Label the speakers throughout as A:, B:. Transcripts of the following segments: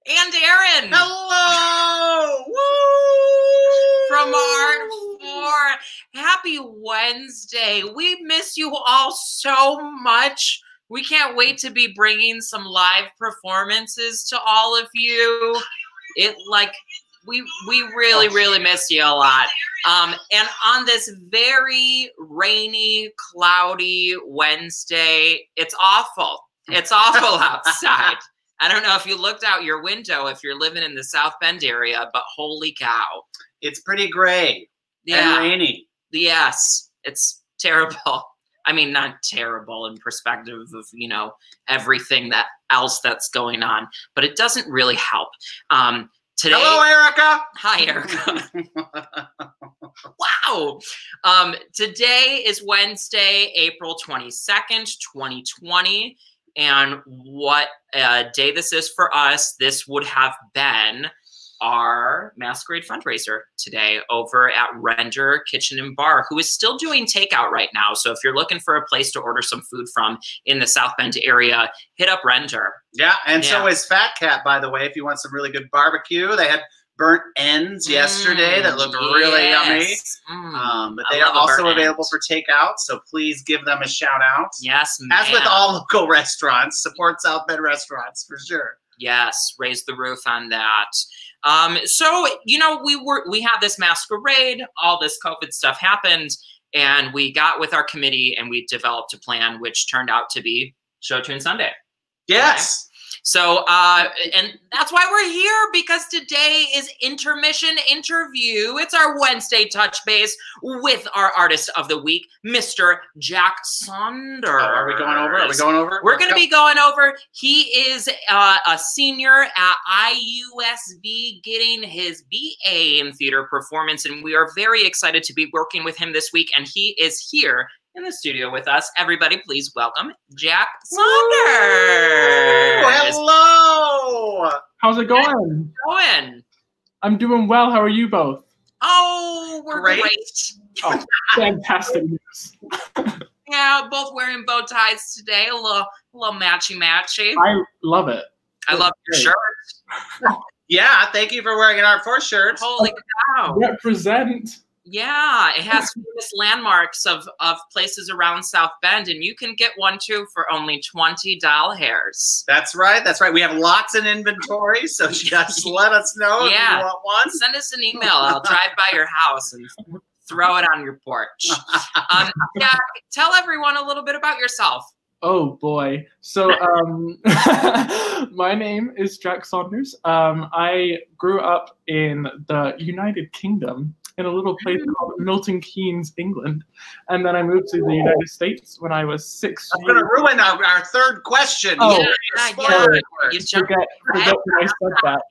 A: And Aaron.
B: Hello!
A: From
B: Woo!
A: Art 4. Happy Wednesday. We miss you all so much. We can't wait to be bringing some live performances to all of you. We really miss you a lot. And on this very rainy, cloudy Wednesday, it's awful. It's awful outside. I don't know if you looked out your window if you're living in the South Bend area, but holy cow.
B: It's pretty gray and rainy.
A: Yes, it's terrible. I mean, not terrible in perspective of, you know, everything else that's going on, but it doesn't really help. Today,
B: hello, Erica.
A: Hi, Erica. Wow. Today is Wednesday, April 22nd, 2020. And what day this is for us, this would have been our Masquerade fundraiser today over at Render Kitchen and Bar, who is still doing takeout right now. So if you're looking for a place to order some food from in the South Bend area, hit up Render.
B: Yeah, and so is Fat Cat, by the way, if you want some really good barbecue. They had burnt ends yesterday that looked really yummy. But they are also available for takeout, so please give them a shout out.
A: Yes,
B: as with all local restaurants, support South Bend restaurants for sure.
A: Yes, raise the roof on that. So, you know, we had this masquerade, all this COVID stuff happened, and we got with our committee and we developed a plan which turned out to be ShowTunes Sunday.
B: Yes.
A: Okay? So, and that's why we're here, because today is Intermission Interview. It's our Wednesday touch base with our artist of the week, Mr. Jack Saunders.
B: Oh, are we going over? Are we going over?
A: We're going to be going over. He is a senior at IUSV getting his BA in theater performance, and we are very excited to be working with him this week, and he is here in the studio with us. Everybody, please welcome Jack Saunders.
B: Hello.
C: How's it going? I'm doing well. How are you both?
A: Oh, we're great.
C: Oh, fantastic news.
A: Yeah, both wearing bow ties today. A little matchy-matchy.
C: I love it.
A: I love your shirt.
B: Yeah, thank you for wearing an Art 4 shirt.
A: Holy cow.
C: Represent.
A: Yeah, it has famous landmarks of places around South Bend, and you can get one too for only $20.
B: That's right. That's right. We have lots in inventory, so just let us know if you want one.
A: Send us an email. I'll drive by your house and throw it on your porch. Jack, tell everyone a little bit about yourself.
C: Oh boy. So my name is Jack Saunders. I grew up in the United Kingdom in a little place called Milton Keynes, England. And then I moved to the United States when I was 6
B: I'm going to ruin our third question.
C: Oh,
A: sorry. You
C: forget when I said that.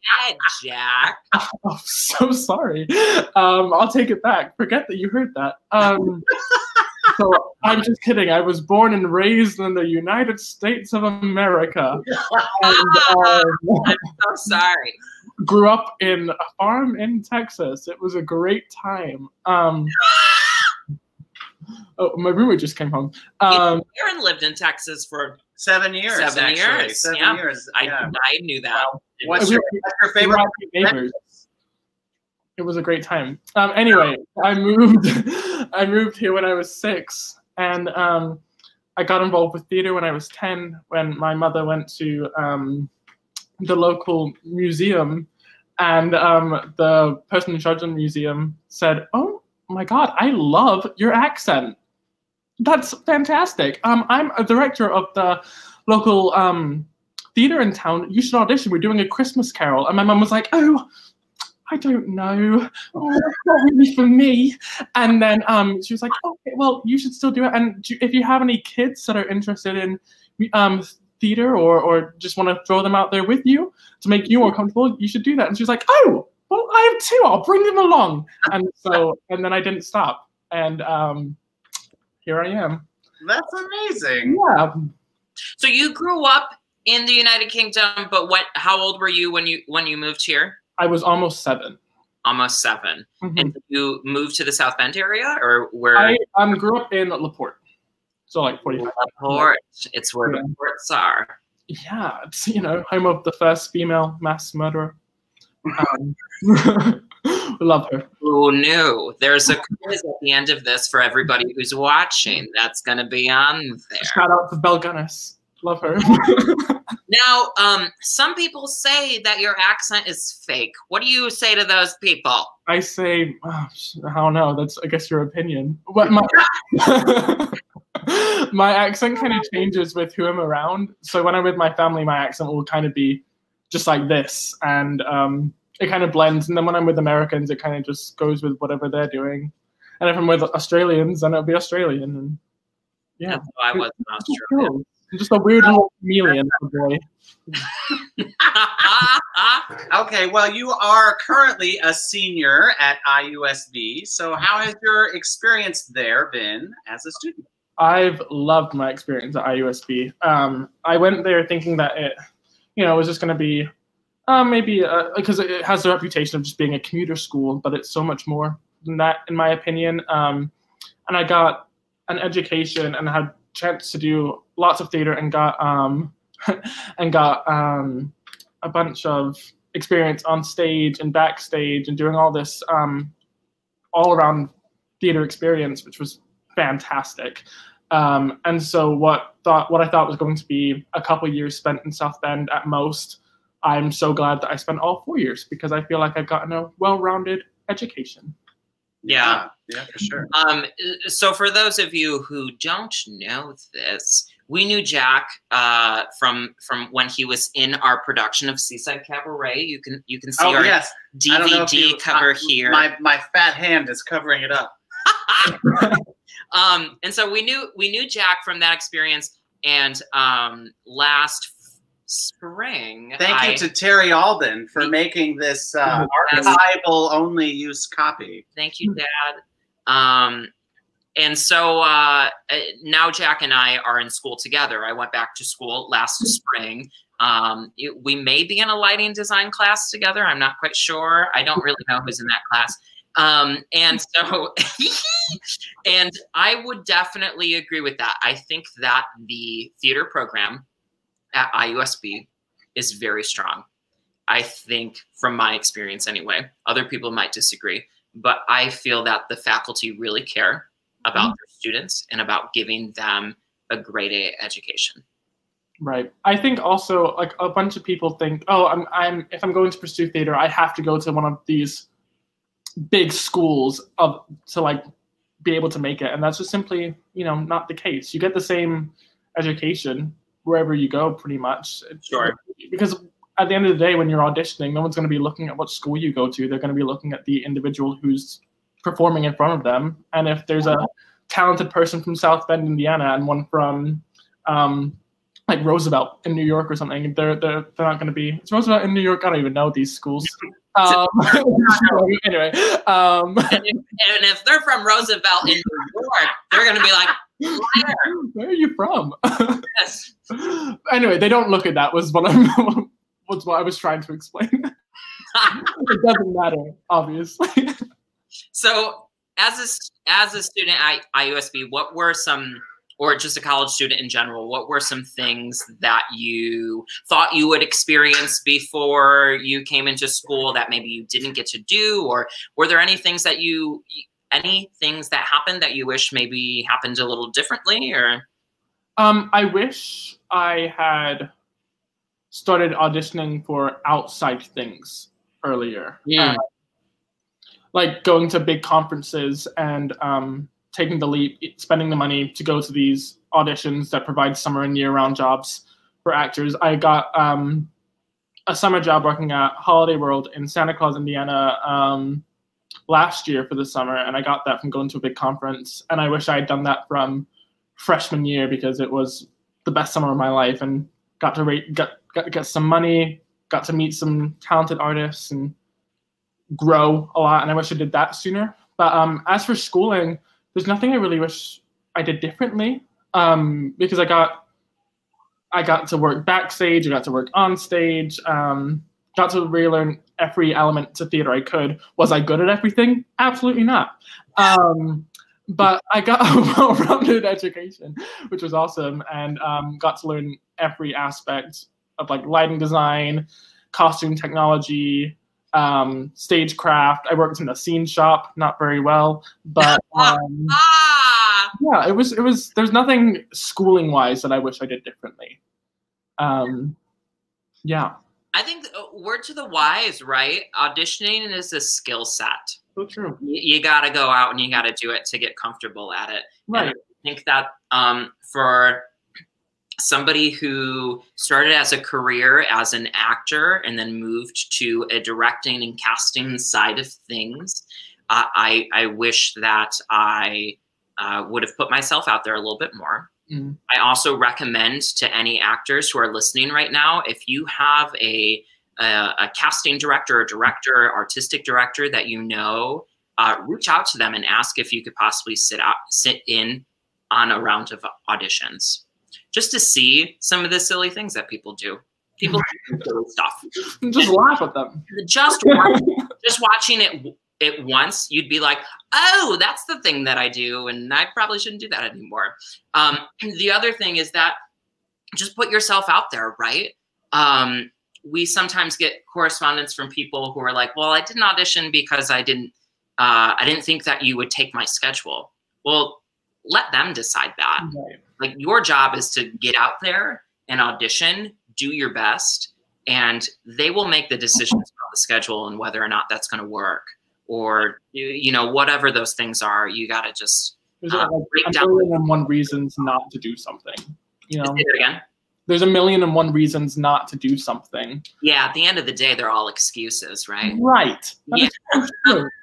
A: Jack.
C: I'm so sorry. I'll take it back. Forget that you heard that. So I'm just kidding. I was born and raised in the United States of America. And,
A: I'm so sorry.
C: Grew up in a farm in Texas. It was a great time. Oh, my roommate just came home.
A: Aaron lived in Texas for
B: 7 years.
A: 7 years.
B: 7 years.
A: I knew that.
B: Wow. What's your favorite
C: neighbors? It was a great time. Anyway, I moved here when I was 6, and I got involved with theater when I was 10, when my mother went to the local museum, and the person in charge of the museum said, "Oh my God, I love your accent. That's fantastic. I'm a director of the local theater in town. You should audition. We're doing a Christmas Carol." And my mum was like, "Oh, I don't know. Oh, that's not really for me." And then she was like, "Okay, well, you should still do it. And if you have any kids that are interested in theater or just want to throw them out there with you to make you more comfortable, you should do that." And she was like, "Oh, well, I have 2. I'll bring them along." And so, and then I didn't stop. And here I am.
B: That's amazing.
C: Yeah.
A: So you grew up in the United Kingdom, but how old were you when you moved here?
C: I was almost 7.
A: Almost 7.
C: Mm-hmm.
A: And you moved to the South Bend area, or where?
C: I grew up in LaPorte. So like 45.
A: LaPorte. It's where the ports are.
C: Yeah, it's, you know, home of the first female mass murderer. Love her.
A: Who knew? There's a quiz at the end of this for everybody who's watching. That's going to be on there.
C: Shout out to Belle Gunness. Love her.
A: Now, some people say that your accent is fake. What do you say to those people?
C: I say, I don't know. That's, I guess, your opinion. But my accent kind of changes with who I'm around. So when I'm with my family, my accent will kind of be just like this, and it kind of blends. And then when I'm with Americans, it kind of just goes with whatever they're doing. And if I'm with Australians, then it'll be Australian. And yeah,
A: that's why I wasn't Australian.
C: Cool. I'm just a weird little chameleon boy.
B: Okay, well, you are currently a senior at IUSB. So how has your experience there been as a student?
C: I've loved my experience at IUSB. I went there thinking that it, you know, was just going to be maybe because it has the reputation of just being a commuter school, but it's so much more than that, in my opinion. And I got an education and had a chance to do lots of theater and got a bunch of experience on stage and backstage and doing all this all around theater experience, which was fantastic. And so what I thought was going to be a couple years spent in South Bend at most, I'm so glad that I spent all 4 years, because I feel like I've gotten a well-rounded education.
A: Yeah,
B: for sure.
A: So for those of you who don't know this, we knew Jack from when he was in our production of Seaside Cabaret. You can see our DVD cover here.
B: My fat hand is covering it up.
A: And so we knew Jack from that experience, and last spring.
B: Thank you to Terry Alden for making this archival only use copy.
A: Thank you, Dad. And so now Jack and I are in school together. I went back to school last spring. We may be in a lighting design class together. I'm not quite sure. I don't really know who's in that class. And so, and I would definitely agree with that. I think that the theater program at IUSB is very strong. I think, from my experience anyway, other people might disagree, but I feel that the faculty really care about their students and about giving them a grade A education.
C: Right. I think also, like, a bunch of people think, oh, if I'm going to pursue theater, I have to go to one of these big schools to like be able to make it, and that's just simply, you know, not the case. You get the same education wherever you go, pretty much.
A: Sure.
C: Because at the end of the day, when you're auditioning, no one's going to be looking at what school you go to. They're going to be looking at the individual who's performing in front of them. And if there's a talented person from South Bend, Indiana, and one from like Roosevelt in New York or something, they're not going to be. It's Roosevelt in New York. I don't even know these schools. Anyway,
A: and if they're from Roosevelt in New York, they're going to be like,
C: where are you from?
A: Yes.
C: Anyway, they don't look at that. Was what I was trying to explain. It doesn't matter, obviously.
A: So, as a student at IUSB, what were some, or just a college student in general, what were some things that you thought you would experience before you came into school that maybe you didn't get to do? Or were there any things that happened that you wish maybe happened a little differently? Or
C: I wish I had started auditioning for outside things earlier.
A: Yeah.
C: Like going to big conferences and taking the leap, spending the money to go to these auditions that provide summer and year-round jobs for actors. I got a summer job working at Holiday World in Santa Claus, Indiana last year for the summer, and I got that from going to a big conference. And I wish I had done that from freshman year, because it was the best summer of my life, and got to get some money, got to meet some talented artists and grow a lot. And I wish I did that sooner. But as for schooling, there's nothing I really wish I did differently, because I got to work backstage, I got to work on stage, got to relearn every element to theater I could. Was I good at everything? Absolutely not. But I got a well-rounded education, which was awesome, and got to learn every aspect of like lighting design, costume technology, stagecraft. I worked in a scene shop, not very well, but yeah, it was. There's nothing schooling wise that I wish I did differently. Yeah.
A: I think word to the wise, right? Auditioning is a skill set.
C: So true.
A: You got to go out and you got to do it to get comfortable at it.
C: Right.
A: And I think that for somebody who started as a career as an actor and then moved to a directing and casting side of things, I wish that I would have put myself out there a little bit more. Mm. I also recommend to any actors who are listening right now, if you have a casting director, a director, artistic director that you know, reach out to them and ask if you could possibly sit in on a round of auditions, just to see some of the silly things that people do. People do silly stuff.
C: Just laugh at them.
A: Just watching it once, you'd be like, oh, that's the thing that I do, and I probably shouldn't do that anymore. The other thing is that just put yourself out there, right? We sometimes get correspondence from people who are like, well, I didn't audition because I didn't think that you would take my schedule. Well, let them decide that. Right. Like, your job is to get out there and audition, do your best, and they will make the decisions about the schedule and whether or not that's going to work. Or, you know, whatever those things are, you got to just break down.
C: 1,000,001 reasons not to do something. You know,
A: say it again.
C: There's 1,000,001 reasons not to do something.
A: Yeah, at the end of the day, they're all excuses, right?
C: Right.
A: Yeah.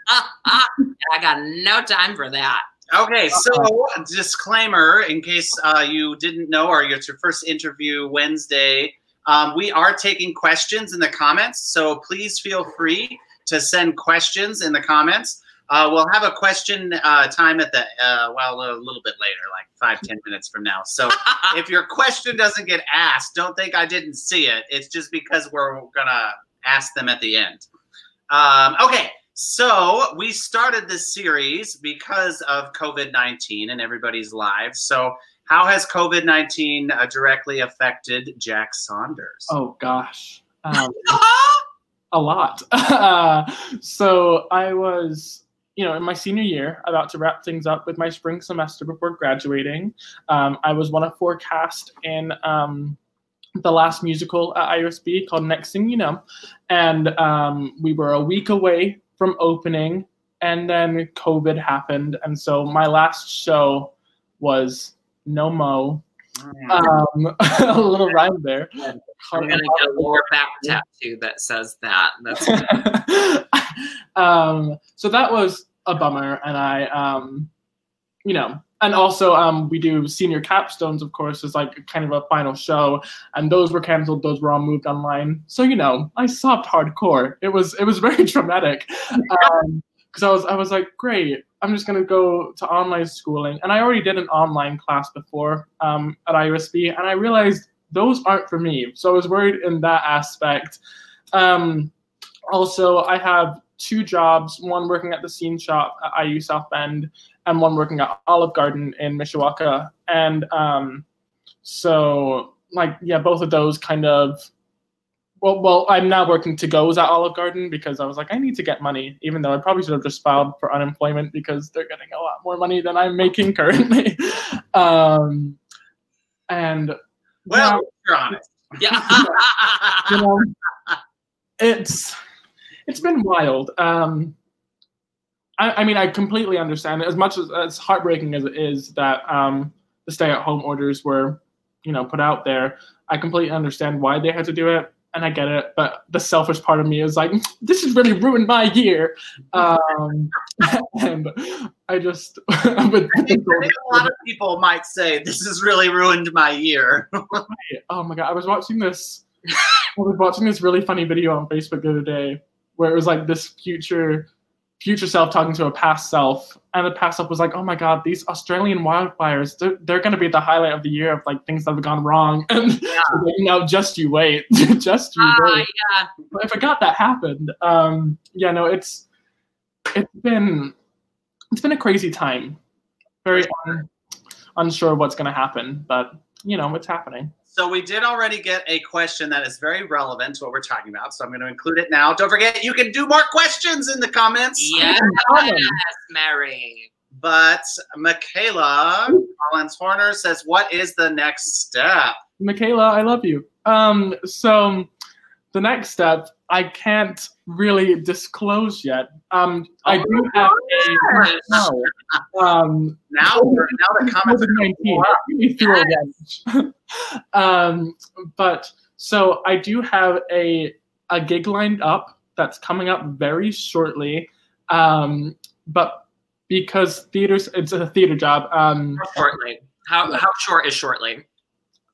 A: I got no time for that.
B: Okay, so disclaimer, in case you didn't know, or it's your first interview Wednesday, we are taking questions in the comments, so please feel free to send questions in the comments. We'll have a question time at the, well, a little bit later, like 5-10 minutes from now. So if your question doesn't get asked, don't think I didn't see it. It's just because we're gonna ask them at the end. Okay, so we started this series because of COVID-19 and everybody's lives. So how has COVID-19 directly affected Jack Saunders?
C: Oh, gosh. A lot. So I was, you know, in my senior year, about to wrap things up with my spring semester before graduating. I was one of 4 cast in the last musical at IUSB called Next Thing You Know. And we were a week away from opening, and then COVID happened. And so my last show was No Mo. A little rhyme there.
A: I'm gonna get a lower back tattoo that says that. That's
C: so that was a bummer, and I, you know, and also we do senior capstones, of course, as like kind of a final show, and those were canceled. Those were all moved online. So, you know, I sobbed hardcore. It was very traumatic. Because I was like, great, I'm just gonna go to online schooling, and I already did an online class before at IUSB, and I realized those aren't for me. So I was worried in that aspect. Also, I have 2 jobs: one working at the scene shop at IU South Bend, and one working at Olive Garden in Mishawaka. And so, like, yeah, both of those kind of. Well, I'm now working to goes at Olive Garden because I was like, I need to get money, even though I probably should have just filed for unemployment because they're getting a lot more money than I'm making currently. And
B: well, you're honest.
A: Yeah.
C: You know, it's been wild. I mean, I completely understand it. As much as heartbreaking as it is that the stay-at-home orders were, you know, put out there, I completely understand why they had to do it. And I get it, but the selfish part of me is like, this has really ruined my year. And I just... I think
B: a lot of people might say, this has really ruined my year.
C: Oh my God, I was watching this really funny video on Facebook the other day where it was like this future self talking to a past self, and the past self was like, oh my God, these Australian wildfires, they're going to be the highlight of the year of like things that have gone wrong. And
A: yeah.
C: Like, no, just you wait. Just you wait.
A: Yeah.
C: But I forgot that happened. Yeah, no, it's been a crazy time. very unsure what's going to happen, but you know, it's happening.
B: So we did already get a question that is very relevant to what we're talking about, so I'm going to include it now. Don't forget, you can do more questions in the comments.
A: Yes, Mary.
B: But Michaela Collins Horner says, what is the next step?
C: Michaela, I love you. So the next step, I can't really disclose yet. I do have
B: now the comments
C: are but so I do have a gig lined up that's coming up very shortly. But because it's a theater job.
A: Shortly. How short is shortly?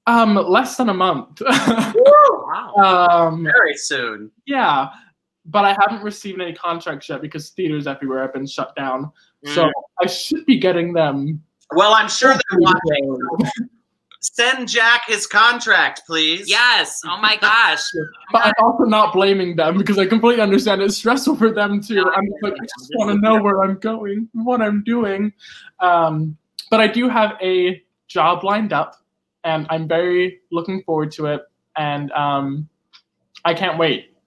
C: Less than a month.
A: Wow.
B: Very soon.
C: Yeah, but I haven't received any contracts yet because theaters everywhere have been shut down. So I should be getting them.
B: Well, I'm sure they're watching. Send Jack his contract, please.
A: Yes. Oh my gosh.
C: But I'm also not blaming them because I completely understand it's stressful for them too. I'm like, I just want to know where I'm going, what I'm doing. But I do have a job lined up, and I'm very looking forward to it. And I can't wait.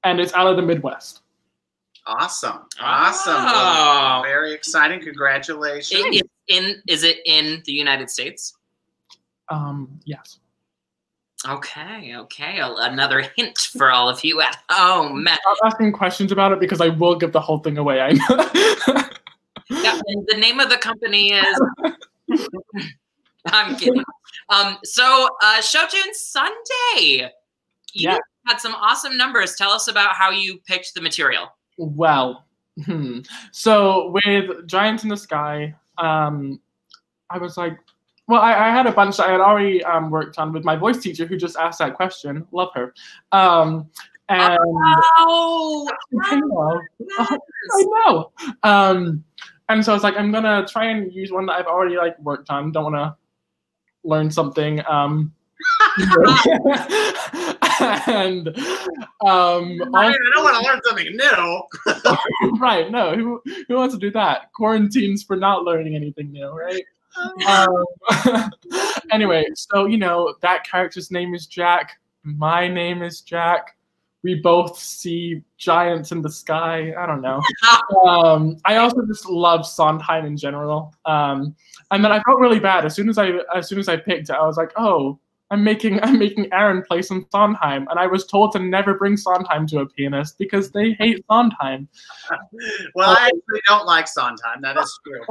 C: And it's out of the Midwest.
B: Awesome.
A: Oh.
B: Well, very exciting. Congratulations.
A: Is it in the United States?
C: Yes.
A: Okay. Another hint for all of you at home.
C: Stop asking questions about it because I will give the whole thing away. I know.
A: Yeah, and the name of the company is... I'm kidding. So ShowTunes Sunday. You had some awesome numbers. Tell us about how you picked the material.
C: Well, so with Giants in the Sky, I was like, well, I had a bunch that I had already worked on with my voice teacher who just asked that question. Love her. And I know. And so I was like, I'm gonna try and use one that I've already worked on. Don't want to learn something. And
B: I don't want to learn something new.
C: Right? No, who wants to do that? Quarantines for not learning anything new, right? Anyway, so that character's name is Jack. My name is Jack. We both see giants in the sky. I don't know. I also just love Sondheim in general. And then I felt really bad as soon as I picked it. I was like, oh, I'm making Aaron play some Sondheim, and I was told to never bring Sondheim to a pianist because they hate Sondheim.
B: Well, I actually don't like Sondheim. That is true.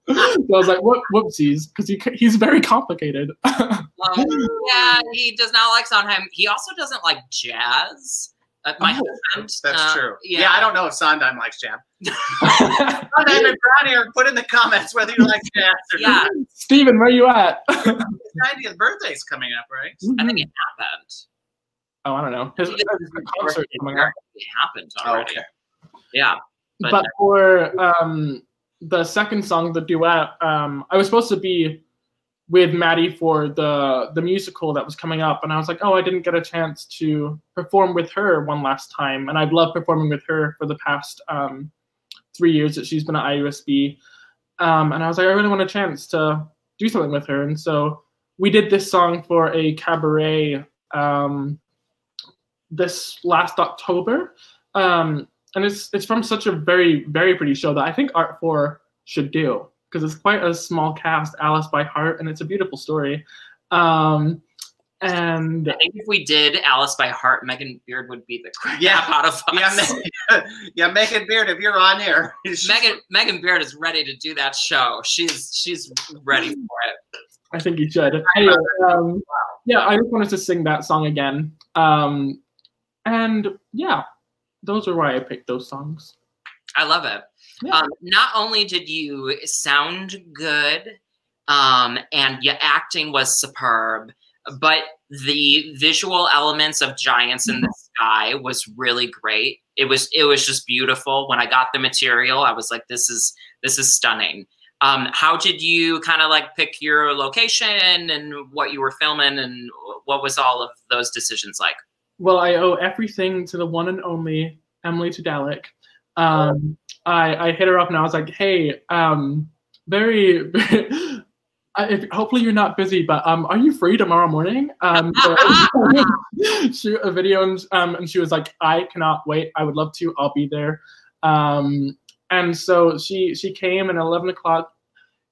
C: So I was like, whoopsies, because he's very complicated.
A: Yeah, he does not like Sondheim. He also doesn't like jazz. My husband.
B: That's true. Yeah, I don't know if Sondheim likes jazz. Sondheim and Brownie, put in the comments whether you like jazz or not.
C: Steven, where you at?
B: His 90th birthday's coming up, right?
A: I think it happened.
C: Oh, I don't know. His concert coming up.
A: It happened already. Okay. Yeah.
C: But for the second song, the duet, I was supposed to be with Maddie for the musical that was coming up, and I was like, oh, I didn't get a chance to perform with her one last time, and I'd love performing with her for the past 3 years that she's been at IUSB, and I was like, I really want a chance to do something with her, and so we did this song for a cabaret this last October, and it's from such a very, very pretty show that I think Art4 should do, because it's quite a small cast, Alice by Heart, and it's a beautiful story. And
A: I think if we did Alice by Heart, Megan Beard would be the crap out of us.
B: Yeah, Megan Beard, if you're on here.
A: Megan Beard is ready to do that show. She's ready for it.
C: I think you should. Anyway, yeah, I just wanted to sing that song again. And yeah, those are why I picked those songs.
A: I love it. Yeah. Not only did you sound good, and your acting was superb, but the visual elements of Giants in the Sky was really great. It was just beautiful. When I got the material, I was like, this is stunning. How did you kind of pick your location and what you were filming, and what was all of those decisions like?
C: Well, I owe everything to the one and only Emily Tudalik. I hit her up and I was like, hey, very, hopefully you're not busy, but are you free tomorrow morning? Shoot a video, and she was like, I cannot wait. I would love to. I'll be there. And so she came at 11 o'clock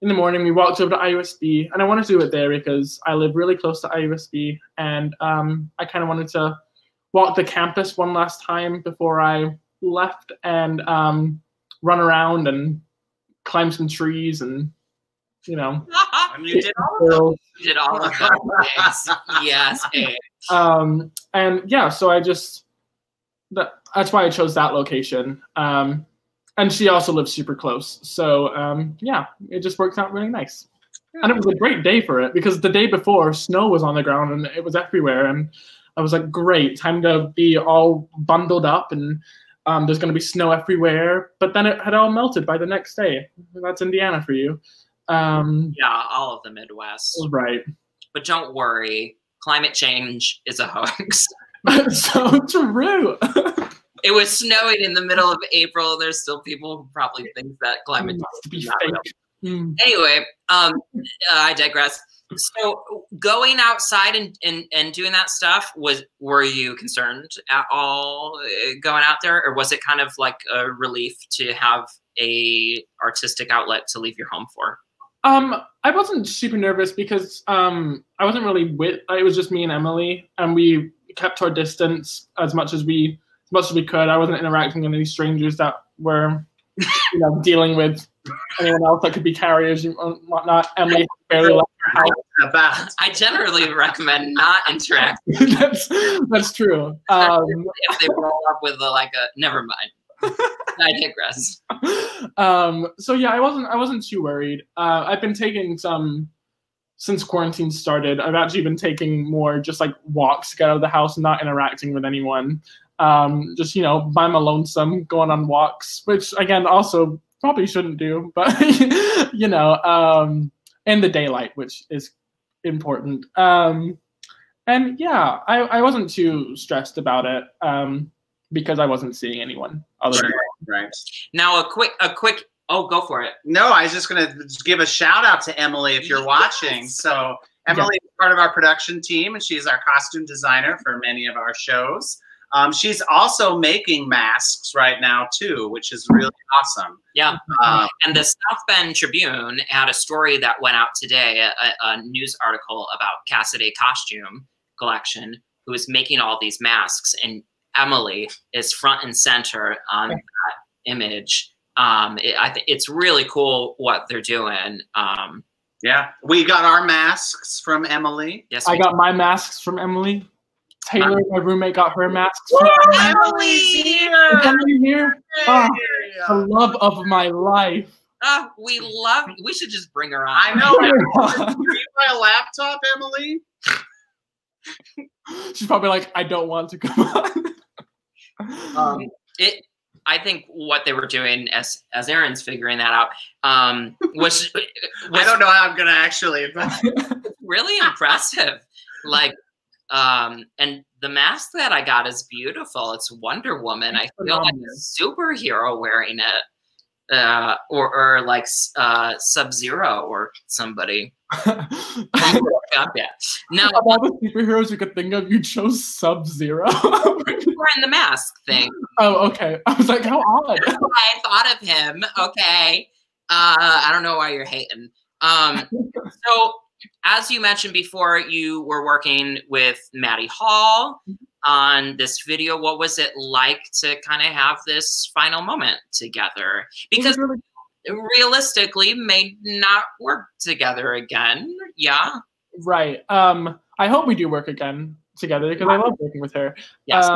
C: in the morning. We walked over to IUSB, and I wanted to do it there because I live really close to IUSB, and I kind of wanted to walk the campus one last time before I left, and run around and climb some trees, and
B: And you did all
A: of those. Yes.
C: And yeah, so that's why I chose that location. And she also lives super close. So yeah, it just works out really nice. And it was a great day for it because the day before, snow was on the ground and it was everywhere. And I was like, great, time to be all bundled up, and there's going to be snow everywhere. But then it had all melted by the next day. That's Indiana for you.
A: Yeah, all of the Midwest.
C: Right.
A: But don't worry, climate change is a hoax.
C: So true.
A: It was snowing in the middle of April. There's still people who probably think that climate change is not real. Anyway, I digress. So going outside and doing that stuff, were you concerned at all going out there, or was it kind of like a relief to have a artistic outlet to leave your home for?
C: I wasn't super nervous because I wasn't really it was just me and Emily, and we kept our distance as much as we could. I wasn't interacting with any strangers that were dealing with anyone else that could be carriers and whatnot. Emily barely left her house.
A: I generally recommend not interacting.
C: That's true.
A: If they roll up with never mind. I digress.
C: So yeah, I wasn't too worried. I've been taking some since quarantine started. I've actually been taking more just like walks to get out of the house and not interacting with anyone. Just by my lonesome, going on walks, which again also probably shouldn't do, but in the daylight, which is important. And yeah, I wasn't too stressed about it. Because I wasn't seeing anyone other than
B: right.
A: Now a quick oh, go for it.
B: No, I was just gonna give a shout out to Emily if you're watching. So Emily is part of our production team, and she's our costume designer for many of our shows. She's also making masks right now too, which is really awesome.
A: Yeah. And the South Bend Tribune had a story that went out today, a news article about Cassidy Costume Collection, who is making all these masks, and Emily is front and center on that image. I think it's really cool what they're doing.
B: Yeah, we got our masks from Emily.
A: Yes,
C: I got my masks from Emily. Taylor, my roommate, got her masks.
B: Emily's here.
C: Is Emily here? Oh, the love of my life.
A: We should just bring her on.
B: I know. Are you my laptop, Emily?
C: She's probably like, I don't want to come on.
A: I think what they were doing, as Aaron's figuring that out, was
B: I don't know how I'm gonna actually.
A: Really impressive. And the mask that I got is beautiful. It's Wonder Woman. I feel like a superhero wearing it, or like Sub-Zero or somebody. Now,
C: of all the superheroes you could think of, you chose Sub-Zero.
A: Wearing the mask thing.
C: Oh, okay. I was like, how odd.
A: That's why I thought of him. Okay. I don't know why you're hating. So, as you mentioned before, you were working with Maddie Hall on this video. What was it like to kind of have this final moment together? Because realistically, may not work together again. Yeah.
C: Right. I hope we do work again together because I love working with her.
A: Yes.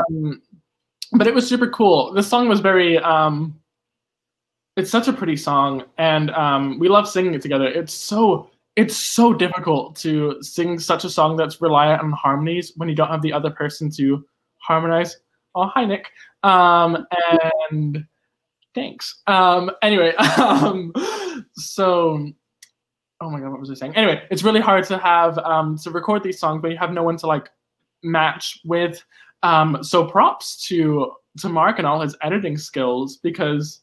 C: But it was super cool. This song was very, it's such a pretty song, and we love singing it together. It's so difficult to sing such a song that's reliant on harmonies when you don't have the other person to harmonize. Oh, hi, Nick. And thanks. Anyway, so, oh my God, what was I saying? Anyway, it's really hard to have, to record these songs, but you have no one to like match with. So props to Mark and all his editing skills, because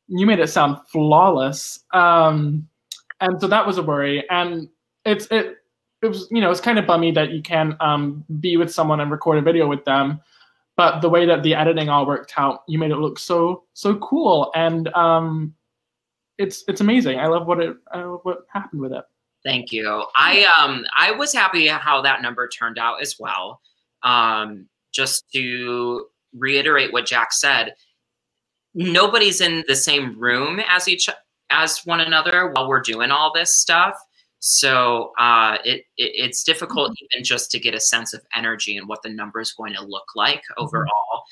C: you made it sound flawless. And so that was a worry. And it was, you know, it's kind of bummy that you can't be with someone and record a video with them. But the way that the editing all worked out, you made it look so cool. And it's amazing. I love what happened with it.
A: Thank you. I was happy how that number turned out as well. Just to reiterate what Jack said, nobody's in the same room as one another while we're doing all this stuff. So it's difficult even just to get a sense of energy and what the number is going to look like overall.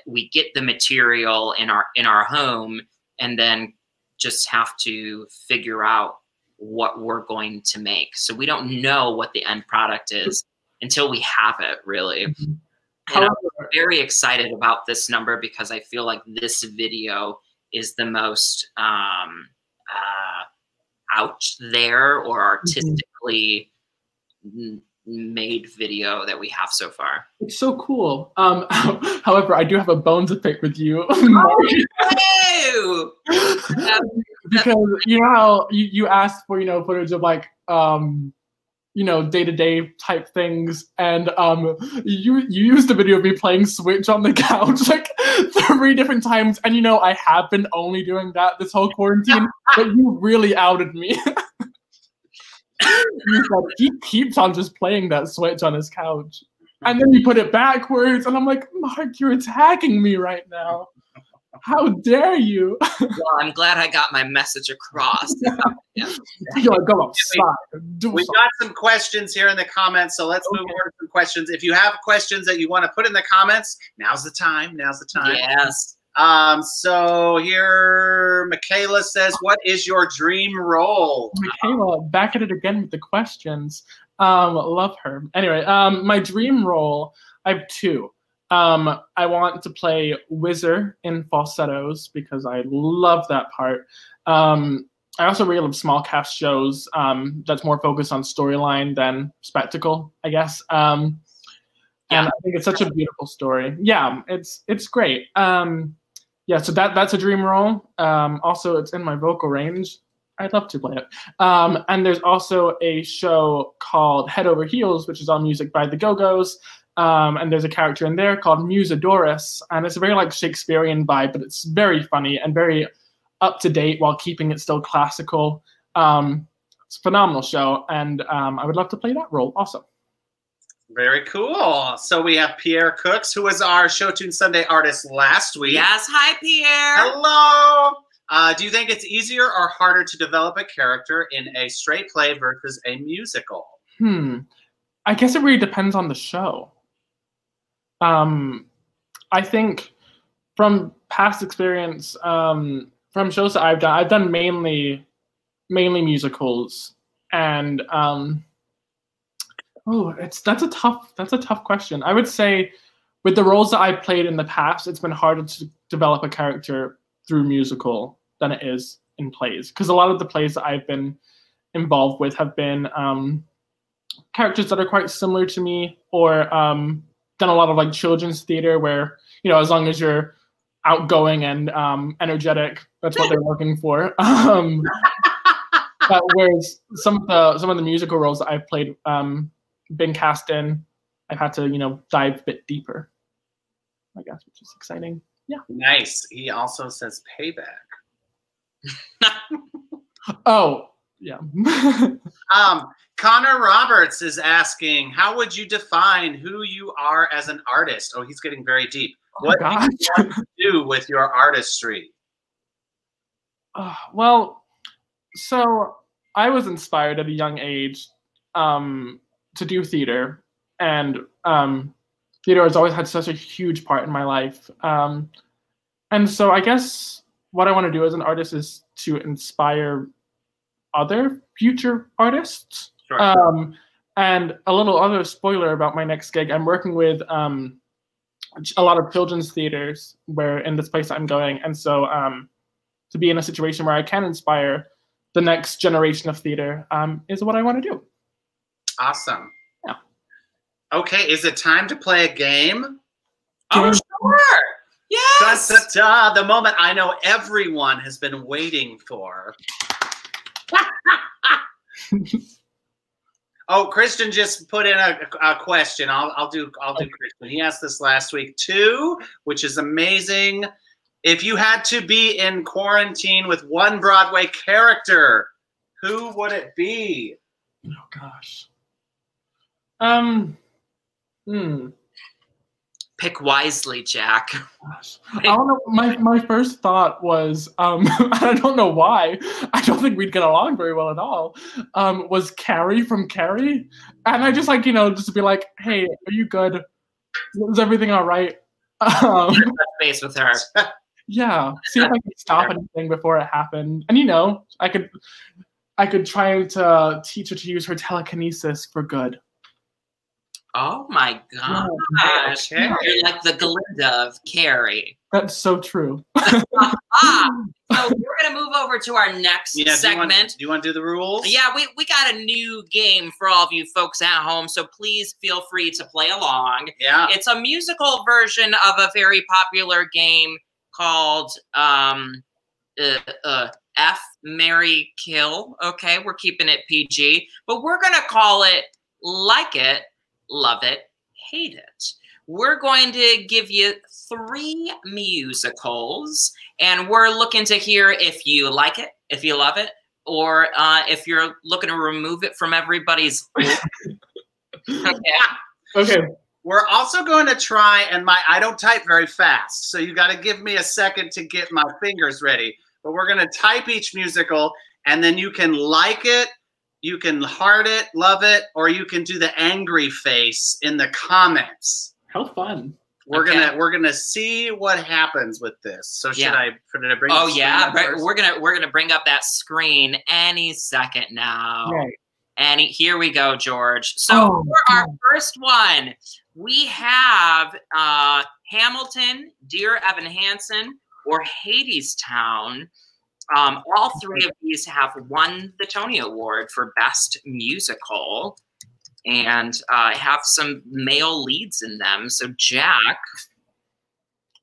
A: We get the material in our home and then just have to figure out what we're going to make. So we don't know what the end product is until we have it, really. And I'm very excited about this number because I feel like this video is the most out there or artistically made video that we have so far.
C: It's so cool. However, I do have a bone to pick with you. Because you know how you asked for, you know, footage of like you know, day-to-day type things, and you used a video of me playing Switch on the couch like 3 different times, and you know I have been only doing that this whole quarantine, but you really outed me. You said he keeps on just playing that Switch on his couch, and then you put it backwards, and I'm like, Mark, you're attacking me right now. How dare you?
A: Well, I'm glad I got my message across.
C: You're like, go outside.
B: We got some questions here in the comments, so let's move over to some questions. If you have questions that you want to put in the comments, now's the time. Now's the time.
A: Yes.
C: So here, Michaela says, what is your dream role? Michaela, back at it again with the questions. Love her. Anyway, my dream role, I have 2. I want to play Whizzer in falsettos because I love that part. I also really love small cast shows that's more focused on storyline than spectacle, I guess. And I think it's such a beautiful story. Yeah, it's great. Yeah, so that's a dream role. Also, it's in my vocal range. I'd love to play it. And there's also a show called Head Over Heels, which is on music by the Go-Go's. And there's a character in there called Musidorus, and it's a very like Shakespearean vibe, but it's very funny and very up to date while keeping it still classical. It's a phenomenal show, and I would love to play that role also. Very cool. So we have Pierre Cooks, who was our ShowTunes Sunday artist last week.
A: Yes, hi Pierre.
C: Hello. Do you think it's easier or harder to develop a character in a straight play versus a musical? I guess it really depends on the show. I think from past experience, from shows that I've done mainly musicals, and that's a tough question. I would say with the roles that I've played in the past, it's been harder to develop a character through musical than it is in plays, because a lot of the plays that I've been involved with have been characters that are quite similar to me, or done a lot of like children's theater where, you know, as long as you're outgoing and energetic, that's what they're looking for. Whereas some of the musical roles that I've played, been cast in, I've had to, you know, dive a bit deeper, I guess, which is exciting. Yeah. Nice. He also says payback. Oh, yeah. Connor Roberts is asking, how would you define who you are as an artist? Oh, he's getting very deep. What do you want to do with your artistry? Well, so I was inspired at a young age to do theater, and theater has always had such a huge part in my life. And so I guess what I want to do as an artist is to inspire other future artists. Sure. And a little other spoiler about my next gig, I'm working with a lot of children's theaters where in this place I'm going. And so to be in a situation where I can inspire the next generation of theater is what I want to do. Awesome. Yeah. Okay, is it time to play a game? Oh, sure. Yes. Da, da, da, the moment I know everyone has been waiting for.
B: Oh, Christian just put in a question. I'll do Christian. He asked this last week too, which is amazing. If you had to be in quarantine with one Broadway character, who would it be?
C: Oh gosh.
A: Pick wisely, Jack.
C: Gosh. I don't know. My first thought was, I don't know why. I don't think we'd get along very well at all. Was Carrie from Carrie, and I just like just to be like, hey, are you good? Is everything all right?
A: Face with her.
C: Yeah. See if I could stop anything before it happened, and I could try to teach her to use her telekinesis for good.
A: Oh my gosh.
B: Okay.
A: You're like the Glinda of Carrie.
C: That's so true.
A: So we're going to move over to our next segment.
B: Do you want to do the rules?
A: Yeah, we got a new game for all of you folks at home, so please feel free to play along.
B: Yeah.
A: It's a musical version of a very popular game called F, Marry, Kill. Okay, we're keeping it PG, but we're going to call it Like It, Love It, Hate It. We're going to give you 3 musicals, and we're looking to hear if you like it, if you love it, or if you're looking to remove it from everybody's.
C: Okay.
B: We're also going to try, and I don't type very fast, so you got to give me a second to get my fingers ready. But we're going to type each musical, and then you can like it, you can heart it, love it, or you can do the angry face in the comments.
C: How fun!
B: We're gonna see what happens with this. So should I bring?
A: Oh yeah, we're gonna bring up that screen any second now.
C: Right.
A: Here we go, George. So for our first one, we have Hamilton, Dear Evan Hansen, or Hadestown. All 3 of these have won the Tony Award for Best Musical and have some male leads in them. So, Jack.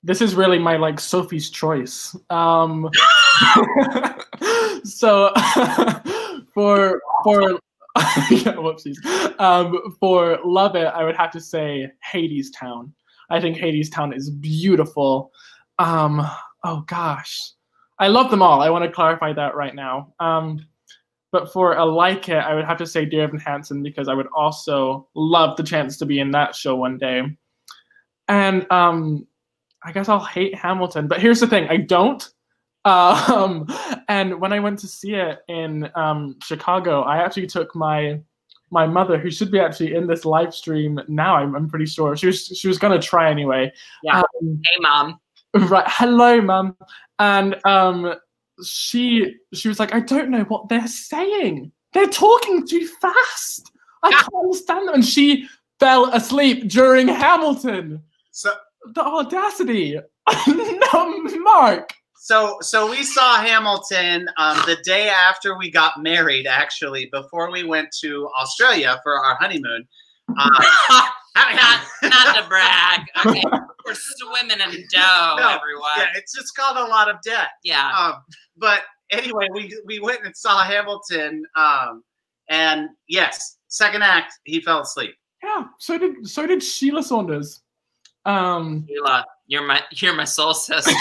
C: This is really my, Sophie's Choice. So, for whoopsies. For Love It, I would have to say Hadestown. I think Hadestown is beautiful. Oh, gosh. I love them all. I want to clarify that right now. But for a Like It, I would have to say Dear Evan Hansen because I would also love the chance to be in that show one day. And I guess I'll hate Hamilton. But here's the thing. I don't. And when I went to see it in Chicago, I actually took my mother, who should be actually in this live stream now, I'm pretty sure. She was going to try anyway.
A: Yeah. Hey, Mom.
C: Right. Hello, Mum. And she was like, I don't know what they're saying. They're talking too fast. I can't understand them. And she fell asleep during Hamilton.
B: So
C: the audacity. No, Mark.
B: So we saw Hamilton the day after we got married, actually, before we went to Australia for our honeymoon.
A: Not to brag. Okay. We're swimming in dough, everyone.
B: Yeah, it's just called a lot of debt.
A: Yeah.
B: But anyway, we went and saw Hamilton, and yes, second act, he fell asleep.
C: Yeah, so did Sheila Saunders.
A: Sheila, you're my soul sister.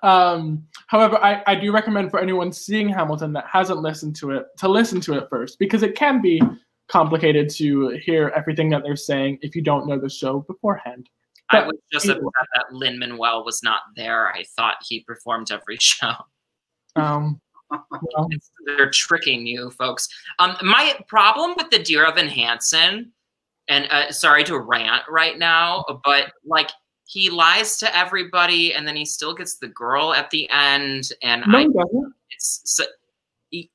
C: However, I do recommend for anyone seeing Hamilton that hasn't listened to it to listen to it first, because it can be complicated to hear everything that they're saying if you don't know the show beforehand.
A: I was just upset that Lin-Manuel was not there. I thought he performed every show.
C: Well.
A: They're tricking you, folks. My problem with the Dear Evan Hansen, and sorry to rant right now, but he lies to everybody, and then he still gets the girl at the end. And
C: no, he doesn't.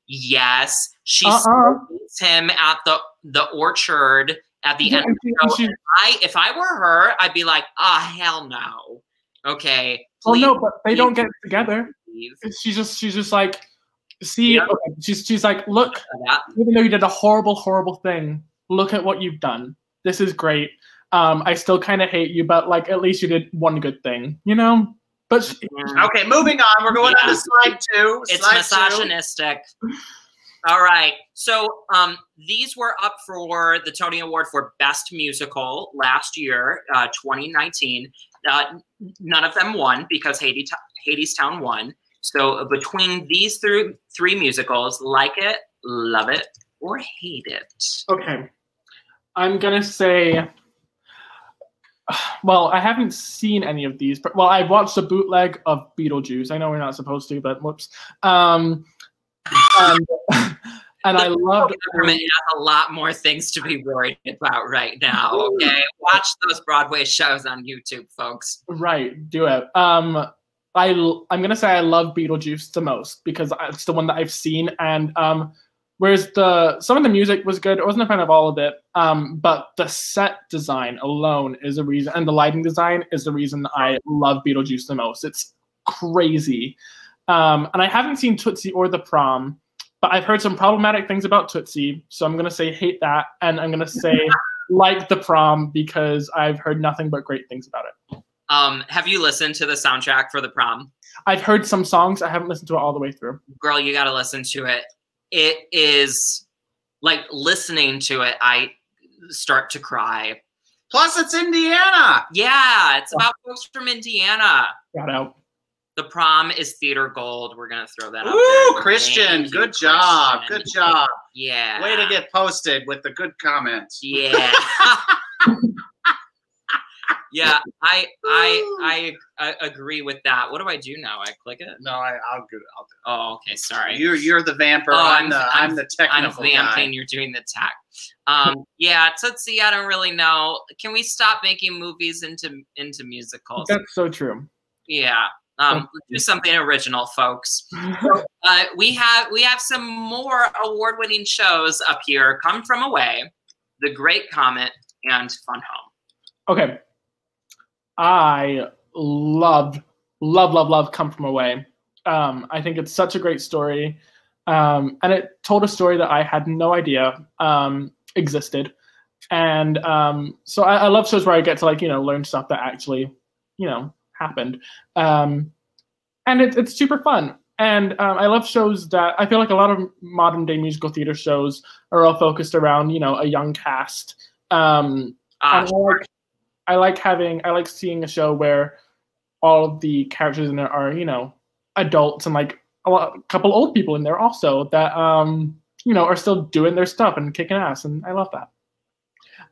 A: Yes, she meets him at the orchard at the end of the show. If I were her, I'd be like, hell no. Okay.
C: Oh no, but they don't get together. She's just like, see, okay. She's like, look, even though you did a horrible thing, look at what you've done. This is great. I still kind of hate you, but at least you did one good thing, But
B: okay, moving on. We're going on to slide 2.
A: It's misogynistic. All right. So these were up for the Tony Award for Best Musical last year, 2019. None of them won because Hadestown won. So between these three musicals, like it, love it, or hate it.
C: Okay. I'm going to say, well, I haven't seen any of these. But, well, I watched a bootleg of Beetlejuice. I know we're not supposed to, but whoops. And I loved
A: the government has a lot more things to be worried about right now. Okay, watch those Broadway shows on YouTube, folks.
C: Right, do it. I'm gonna say I love Beetlejuice the most because it's the one that I've seen, and whereas some of the music was good, I wasn't a fan of all of it. But the set design alone is a reason, and the lighting design is the reason I love Beetlejuice the most. It's crazy. And I haven't seen Tootsie or The Prom, but I've heard some problematic things about Tootsie, so I'm going to say hate that, and I'm going to say like The Prom because I've heard nothing but great things about it.
A: Have you listened to the soundtrack for The Prom?
C: I've heard some songs. I haven't listened to it all the way through.
A: Girl, you got to listen to it. It is, like, listening to it, I start to cry.
B: Plus, it's Indiana.
A: Yeah, it's about folks from Indiana.
C: Shout out.
A: The Prom is theater gold. We're going to throw that out
B: there.
A: Ooh,
B: Christian. Good job.
A: Christian.
B: Good job.
A: Yeah.
B: Way to get posted with the good comments.
A: Yeah. Yeah, I agree with that. What do I do now? I click it?
B: No, I'll do it.
A: Oh, okay. Sorry.
B: You're the vamper. Oh, I'm the technical
A: I'm vamping. You're doing the tech. Yeah, Tootsie. I don't really know. Can we stop making movies into musicals?
C: That's so true.
A: Yeah. Do something original, folks. So, we have some more award-winning shows up here. Come From Away, The Great Comet, and Fun Home.
C: Okay. I love Come From Away. I think it's such a great story. And it told a story that I had no idea existed. And so I love shows where I get to learn stuff that actually, happened. And it's super fun. And I love shows that I feel like a lot of modern day musical theater shows are all focused around, a young cast. I like seeing a show where all of the characters in it are, adults and a couple old people in there also that, are still doing their stuff and kicking ass. And I love that.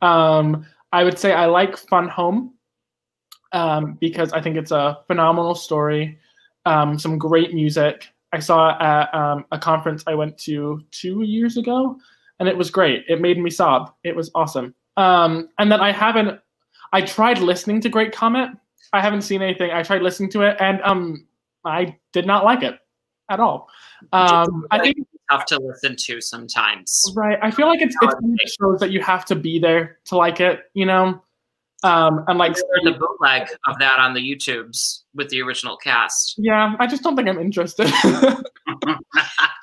C: I would say I like Fun Home because I think it's a phenomenal story. Some great music. I saw it at a conference I went to 2 years ago, and it was great. It made me sob. It was awesome. And then I tried listening to Great Comet. I haven't seen anything. I tried listening to it, and I did not like it at all. I think
A: it's tough to listen to sometimes.
C: Right. I feel like it's one of the shows that you have to be there to like it, and
A: the bootleg of that on the YouTubes with the original cast.
C: Yeah, I just don't think I'm interested.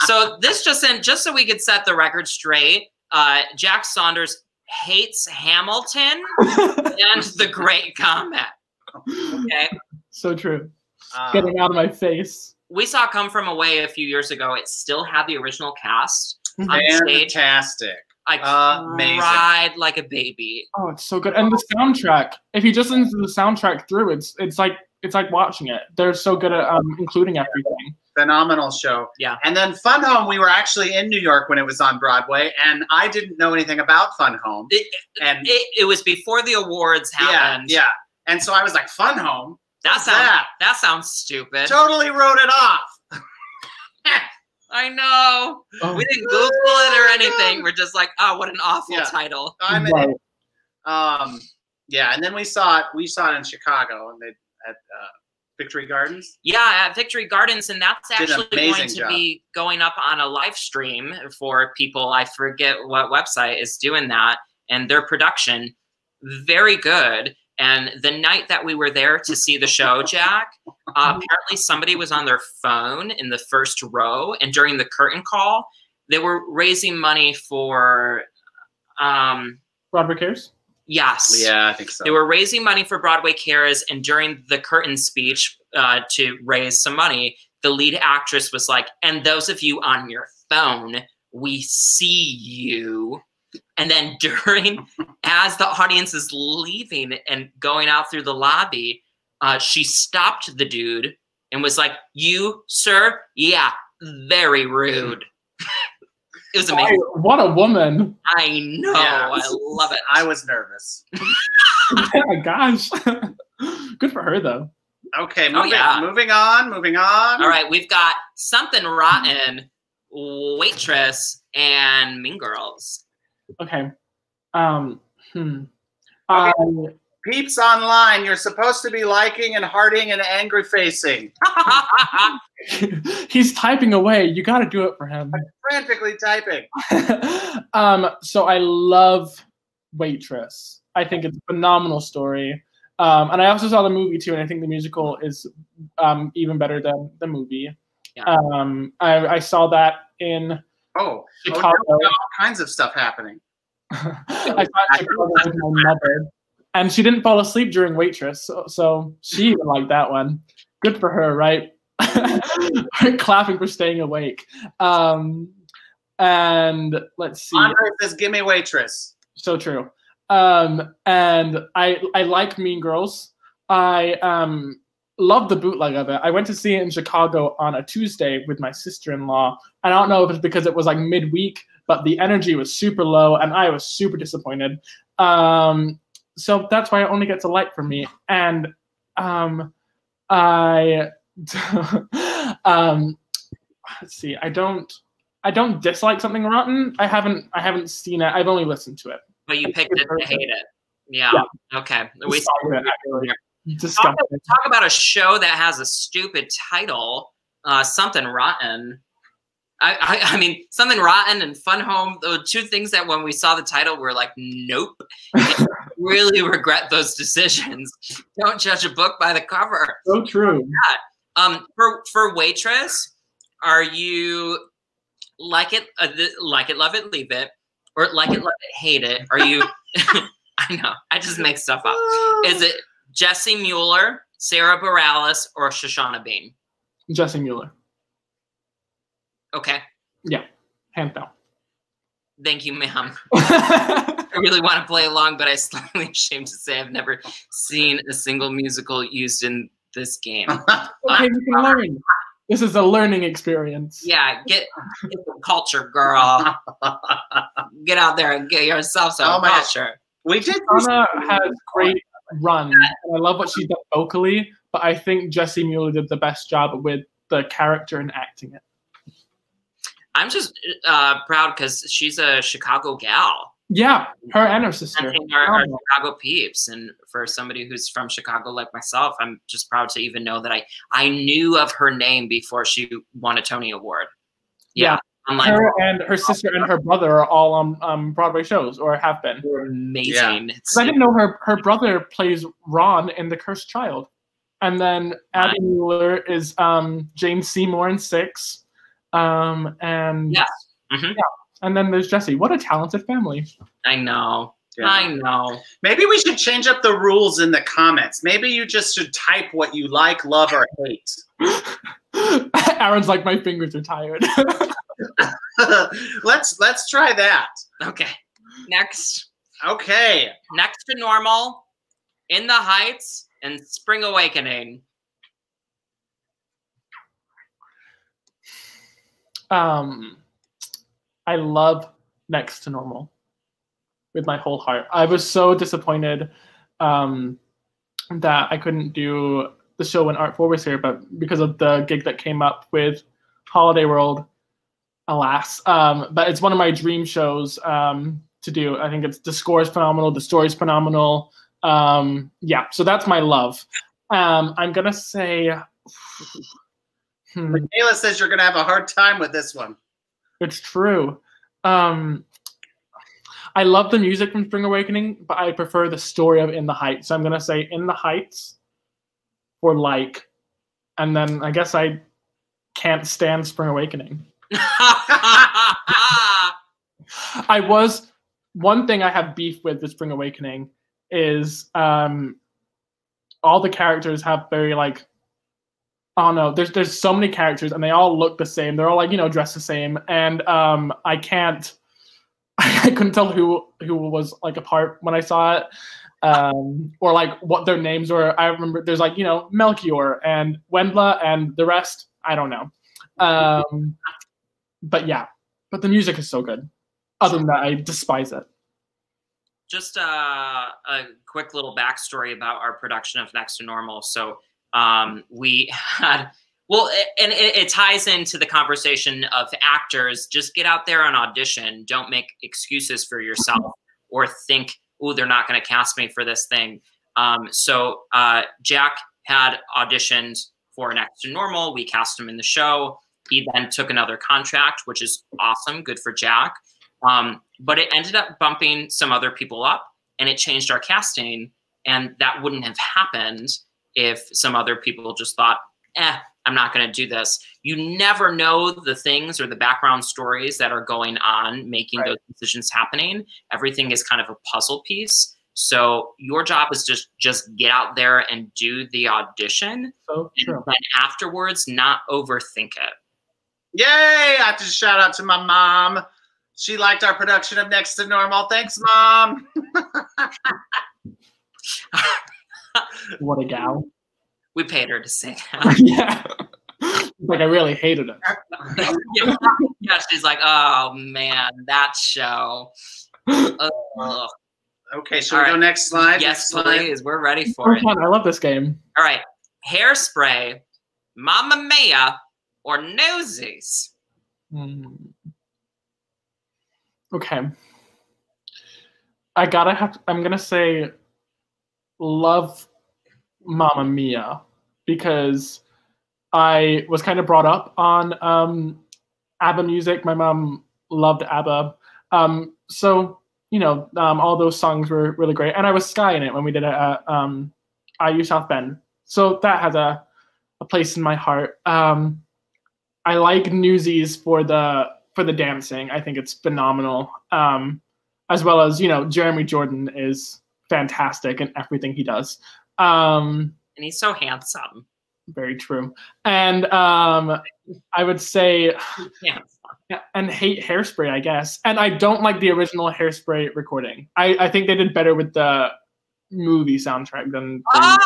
A: So this just so we could set the record straight, Jack Saunders hates Hamilton and The Great Comet. Okay.
C: So true. Getting out of my face.
A: We saw Come From Away a few years ago. It still had the original cast on stage.
B: Fantastic.
A: I cried like a baby.
C: Oh, it's so good. And the soundtrack. If you just listen to the soundtrack through, it's like watching it. They're so good at including everything.
B: Phenomenal show.
A: Yeah.
B: And then Fun Home, we were actually in New York when it was on Broadway, and I didn't know anything about Fun Home.
A: It was before the awards happened.
B: Yeah. And so I was like, Fun Home?
A: That sounds stupid.
B: Totally wrote it off.
A: I know. Oh. We didn't Google it or anything. We're just like, oh, what an awful title.
B: Yeah, and then we saw it in Chicago and at Victory Gardens.
A: Yeah, at Victory Gardens, and that's actually going to be going up on a live stream for people. I forget what website is doing that, and their production, very good. And the night that we were there to see the show, Jack, apparently somebody was on their phone in the first row, and during the curtain call, they were raising money for
C: Broadway Cares?
A: Yes.
B: Yeah, I think so.
A: They were raising money for Broadway Cares, and during the curtain speech to raise some money, the lead actress was like, and those of you on your phone, we see you. And then as the audience is leaving and going out through the lobby, she stopped the dude and was like, "You, sir? Yeah, very rude." It was amazing.
C: What a woman.
A: I know. Yeah, I love it.
B: I was nervous.
C: Oh my gosh. Good for her, though.
B: Okay, moving on.
A: All right, we've got Something Rotten, Waitress, and Mean Girls.
C: Okay.
B: Peeps online, you're supposed to be liking and hearting and angry facing.
C: He's typing away. You got to do it for him.
B: I'm frantically typing.
C: So I love Waitress. I think it's a phenomenal story. And I also saw the movie too, and I think the musical is even better than the movie.
A: Yeah.
C: I saw that in Chicago.
B: All kinds of stuff happening.
C: I saw Chicago with my mother, and she didn't fall asleep during Waitress, so she even liked that one. Good for her, right? Clapping for staying awake. And let's see.
B: Andre says, "Give me Waitress."
C: So true. And I like Mean Girls. I love the bootleg of it. I went to see it in Chicago on a Tuesday with my sister-in-law. And I don't know if it's because it was like midweek, but the energy was super low and I was super disappointed. So that's why it only gets a like from me. And let's see. I don't dislike Something Rotten. I haven't seen it. I've only listened to it.
A: But you picked it to hate it. Yeah. Okay. Talk about a show that has a stupid title. Something Rotten. I mean, Something Rotten and Fun Home, the two things that when we saw the title, we're like, nope. Really regret those decisions. Don't judge a book by the cover.
C: So true.
A: Yeah. For Waitress, are you like it, love it, leave it, or like it, love it, hate it? Are you? I know, I just make stuff up. Is it Jessie Mueller, Sarah Bareilles, or Shoshana Bean?
C: Jessie Mueller.
A: Okay.
C: Yeah, hands down.
A: Thank you, ma'am. I really want to play along, but I'm slightly ashamed to say I've never seen a single musical used in this game.
C: Okay, you can learn. This is a learning experience.
A: Yeah, get the culture, girl. Get out there and get yourself some culture.
B: We did.
C: Anna has great run. And I love what she did vocally, but I think Jessie Mueller did the best job with the character and acting it.
A: I'm just proud because she's a Chicago gal.
C: Yeah, her and her sister.
A: I think are Chicago peeps. And for somebody who's from Chicago like myself, I'm just proud to even know that I knew of her name before she won a Tony Award. Yeah. Like,
C: her and her sister and her brother are all on Broadway shows or have been.
A: They're amazing. Yeah.
C: I didn't know her brother plays Ron in The Cursed Child. And then Abby Mueller is Jane Seymour in Six. And
A: yeah.
C: And then there's Jessie. What a talented family.
A: I know. Yeah. I know.
B: Maybe we should change up the rules in the comments. Maybe you just should type what you like, love, or hate.
C: Aaron's like, my fingers are tired.
B: Let's try that.
A: Okay. Next.
B: Okay.
A: Next to Normal, In the Heights, and Spring Awakening.
C: I love Next to Normal with my whole heart. I was so disappointed that I couldn't do the show when Art 4 was here, but because of the gig that came up with Holiday World, alas. But it's one of my dream shows to do. I think the score is phenomenal. The story is phenomenal. Yeah, so that's my love. I'm going to say...
B: Michaela says you're going to have a hard time with this one.
C: It's true. I love the music from Spring Awakening, but I prefer the story of In the Heights. So I'm going to say In the Heights for like, and then I guess I can't stand Spring Awakening. One thing I have beef with Spring Awakening is all the characters have very like Oh no, there's so many characters and they all look the same. They're all like, dressed the same. And I couldn't tell who was like a part when I saw it. Or like what their names were. I remember there's like, Melchior and Wendla and the rest. I don't know. But yeah, but the music is so good. Other than that, I despise it.
A: Just a quick little backstory about our production of Next to Normal. So we had, well, and it ties into the conversation of actors. Just get out there and audition. Don't make excuses for yourself or think, oh, they're not going to cast me for this thing. So Jack had auditioned for Next to Normal. We cast him in the show. He then took another contract, which is awesome. Good for Jack. But it ended up bumping some other people up, and it changed our casting. And that wouldn't have happened if some other people just thought, I'm not going to do this. You never know the things or the background stories that are going on, making those decisions happening. Everything is kind of a puzzle piece. So your job is just get out there and do the audition.
C: So true.
A: And then afterwards, not overthink it.
B: Yay! I have to shout out to my mom. She liked our production of Next to Normal. Thanks, Mom.
C: What a gal.
A: We paid her to say that.
C: Yeah. Like I really hated it.
A: Yeah, she's like, oh man, that show. Ugh.
B: Okay, shall we go next slide?
A: Yes, please. We're ready for it.
C: Fun. I love this game.
A: All right. Hairspray, Mamma Mia, or Newsies?
C: Okay. I'm gonna say love Mamma Mia because I was kind of brought up on ABBA music. My mom loved ABBA. So, all those songs were really great. And I was Sky in it when we did it at IU South Bend. So that has a place in my heart. I like Newsies for the dancing. I think it's phenomenal. As well as, Jeremy Jordan is fantastic in everything he does.
A: And he's so handsome.
C: Very true. And I would say and hate Hairspray, I guess. And I don't like the original Hairspray recording. I think they did better with the movie soundtrack than
A: how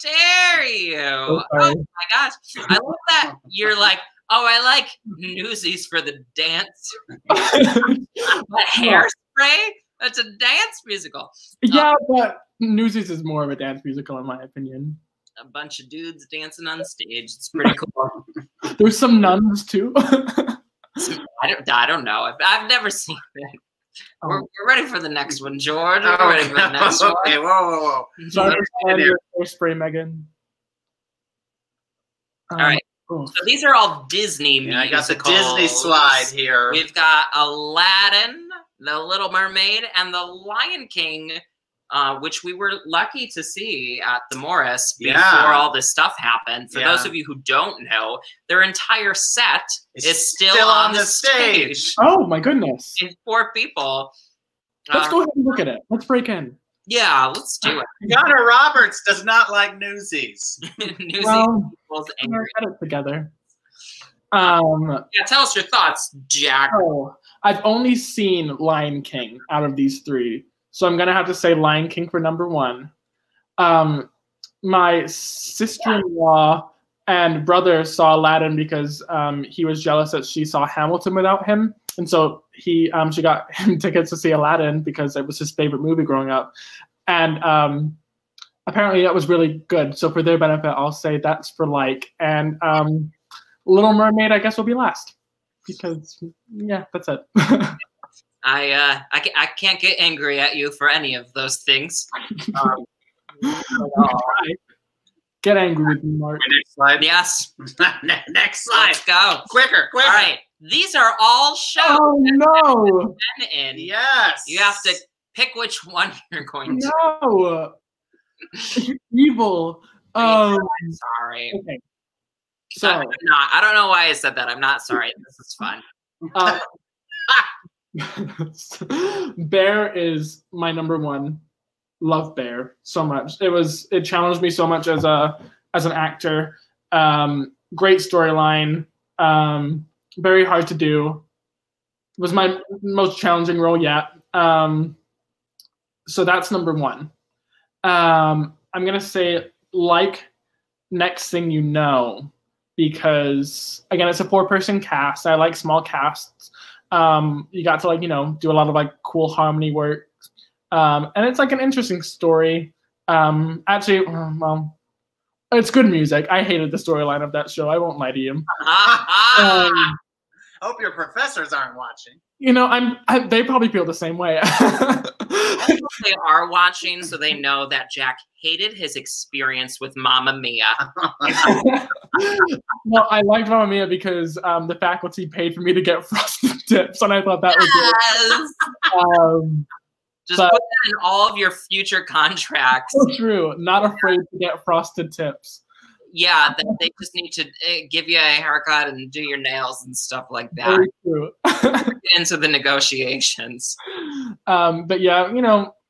A: dare you? Oh my gosh. I love that you're like, oh, I like Newsies for the dance. But Hairspray? That's a dance musical.
C: Yeah, but Newsies is more of a dance musical in my opinion.
A: A bunch of dudes dancing on stage. It's pretty cool.
C: There's some nuns too.
A: I don't know. I've never seen it. We're ready for the next one, George. We're ready for the next one.
B: Okay, whoa.
C: Sorry, Hairspray, Megan.
A: All right. So these are all Disney musicals.
B: I got the Disney slide here.
A: We've got Aladdin, The Little Mermaid, and The Lion King, which we were lucky to see at the Morris before all this stuff happened. For those of you who don't know, their entire set is still on the stage.
C: Oh my goodness.
A: It's 4 people.
C: Let's go ahead and look at it. Let's break in.
A: Yeah, let's do it.
B: Connor Roberts does not like Newsies.
A: Newsies
C: We'll
A: angry.
C: get it together.
A: Tell us your thoughts, Jack.
C: Oh, I've only seen Lion King out of these 3. So I'm going to have to say Lion King for number 1. My sister-in-law and brother saw Aladdin because he was jealous that she saw Hamilton without him. And so she got him tickets to see Aladdin because it was his favorite movie growing up. And apparently that was really good. So for their benefit, I'll say that's for like. And Little Mermaid, I guess, will be last. Because, yeah, that's it.
A: I can't get angry at you for any of those things.
C: Get angry with me, Mark.
B: Next slide.
A: Yes.
B: Next slide.
A: Let's go.
B: Quicker.
A: All right. These are all shows.
C: Oh, no.
B: In. Yes.
A: You have to pick which one you're going to.
C: No. Evil.
A: I'm sorry.
C: Okay. So
A: I don't know why I said that. I'm not sorry. This is fun.
C: Bear is my number 1. Love Bear so much. It challenged me so much as an actor. Great storyline. Very hard to do. Was my most challenging role yet. So that's number one. I'm gonna say like Next Thing You Know, because again, it's a 4-person cast. I like small casts. You got to like, do a lot of like cool harmony work. And it's like an interesting story. Actually, well, it's good music. I hated the storyline of that show. I won't lie to you.
B: Hope your professors aren't watching.
C: They probably feel the same way.
A: They are watching, so they know that Jack hated his experience with Mamma Mia.
C: Well, I liked Mamma Mia because the faculty paid for me to get frosted tips, and I thought that was good.
A: Just put that in all of your future contracts.
C: So true. Not afraid to get frosted tips.
A: Yeah, they just need to give you a haircut and do your nails and stuff like that.
C: Very true.
A: Get into the negotiations.
C: But yeah,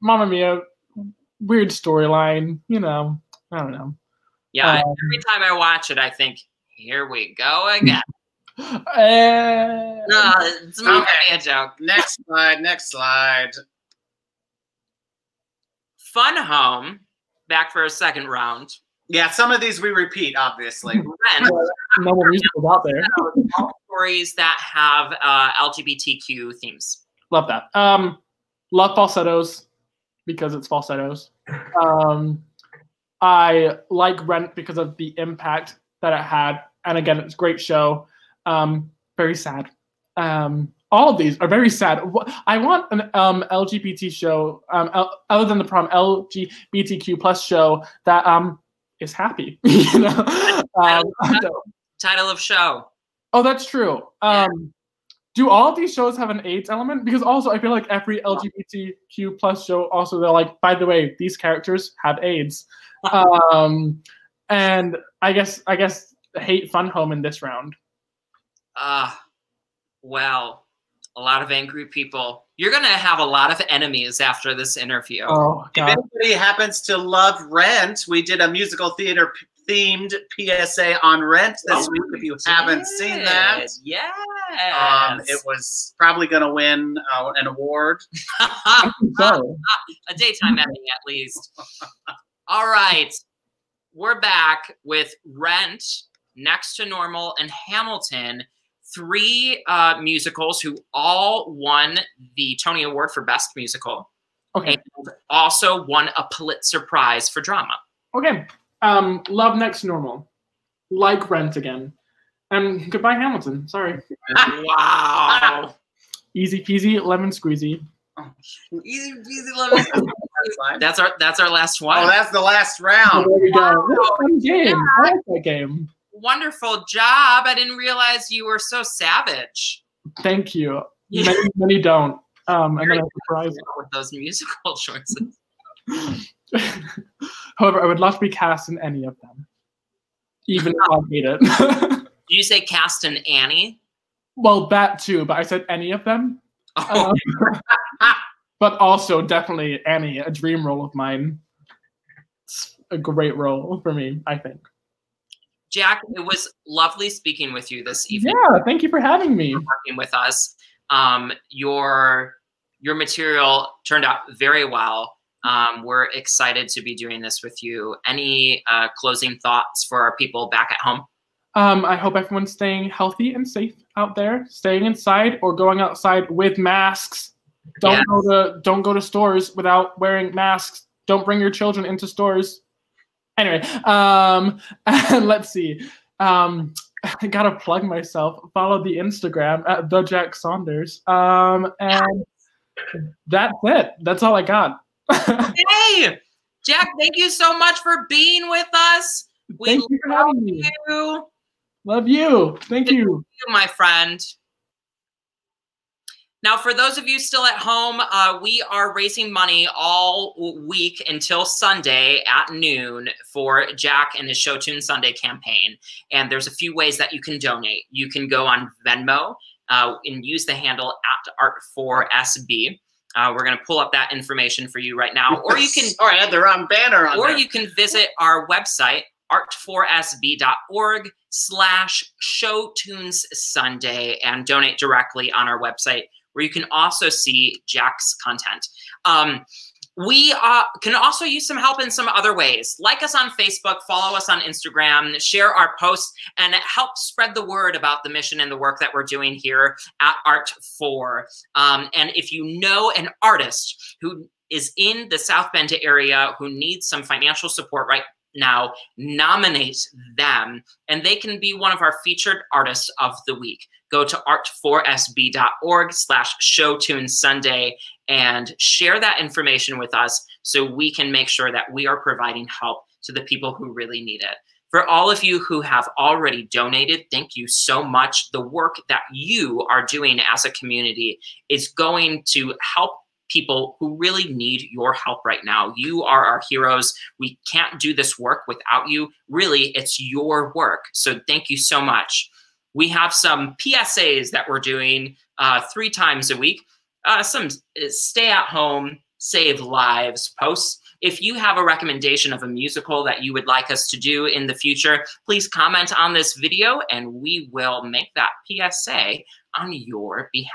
C: Mamma Mia, weird storyline. I don't know.
A: Yeah, every time I watch it, I think, here we go again. It's not a joke.
B: Next slide.
A: Fun Home, back for a second round.
B: Yeah, some of these we repeat, obviously.
C: No more musicals out there.
A: All stories that have LGBTQ themes.
C: Love that. Love falsettos because it's falsettos. I like Rent because of the impact that it had. And again, it's a great show. Very sad. All of these are very sad. I want an LGBT show, other than the prom, LGBTQ plus show that is happy.
A: Title of show.
C: Oh, that's true. Do all of these shows have an AIDS element? Because also I feel like every LGBTQ plus show also they're like, by the way, these characters have AIDS. And I guess hate Fun Home in this round.
A: Well, a lot of angry people. You're going to have a lot of enemies after this interview.
C: Oh, God.
B: If anybody happens to love Rent, we did a musical theater themed PSA on Rent this week. If you haven't seen that,
A: yes,
B: it was probably going to win an award.
A: A daytime Emmy at least. All right, we're back with Rent, Next to Normal, and Hamilton. 3 musicals who all won the Tony Award for Best Musical.
C: Okay.
A: And also won a Pulitzer Prize for drama.
C: Okay. Love Next to Normal. Like Rent again. And goodbye Hamilton. Sorry.
A: Wow.
C: Easy peasy, lemon squeezy.
A: Easy peasy, lemon squeezy. That's our last one.
B: Oh, that's the last round.
C: Oh, there we go.
A: Wow.
C: What a fun game. I like that game.
A: Wonderful job. I didn't realize you were so savage.
C: Thank you. Many don't. I'm going to surprise you
A: with those musical choices.
C: However, I would love to be cast in any of them, even if I hate it.
A: Did you say cast in Annie?
C: Well, that too, but I said any of them.
A: Oh.
C: But also definitely Annie, a dream role of mine. It's a great role for me, I think.
A: Jack, it was lovely speaking with you this evening.
C: Yeah, thank you for having me.
A: Working with us. Your material turned out very well. We're excited to be doing this with you. Any closing thoughts for our people back at home?
C: I hope everyone's staying healthy and safe out there, staying inside or going outside with masks. Don't go to stores without wearing masks. Don't bring your children into stores. Anyway, and let's see. I gotta plug myself. Follow the Instagram at the Jack Saunders. And that's it. That's all I got.
A: Hey, Jack, thank you so much for being with us.
C: Thank you for having me. Love you. Thank you,
A: my friend. Now, for those of you still at home, we are raising money all week until Sunday at noon for Jack and his ShowTunes Sunday campaign. And there's a few ways that you can donate. You can go on Venmo and use the handle @Art4SB. We're going to pull up that information for you right now. Or you can...
B: Or I had the wrong banner on
A: Or
B: there.
A: you can visit our website, art4sb.org/ShowTunes Sunday and donate directly on our website, where you can also see Jack's content. We can also use some help in some other ways. Like us on Facebook, follow us on Instagram, share our posts, and help spread the word about the mission and the work that we're doing here at Art4. And if you know an artist who is in the South Bend area who needs some financial support right now, nominate them, and they can be one of our featured artists of the week. Go to art4sb.org/ShowTunes Sunday and share that information with us so we can make sure that we are providing help to the people who really need it. For all of you who have already donated, thank you so much. The work that you are doing as a community is going to help people who really need your help right now. You are our heroes. We can't do this work without you. Really, it's your work. So thank you so much. We have some PSAs that we're doing 3 times a week. Some stay at home, save lives posts. If you have a recommendation of a musical that you would like us to do in the future, please comment on this video and we will make that PSA on your behalf.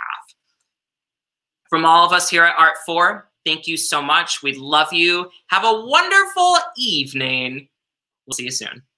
A: From all of us here at Art4, thank you so much. We love you. Have a wonderful evening. We'll see you soon.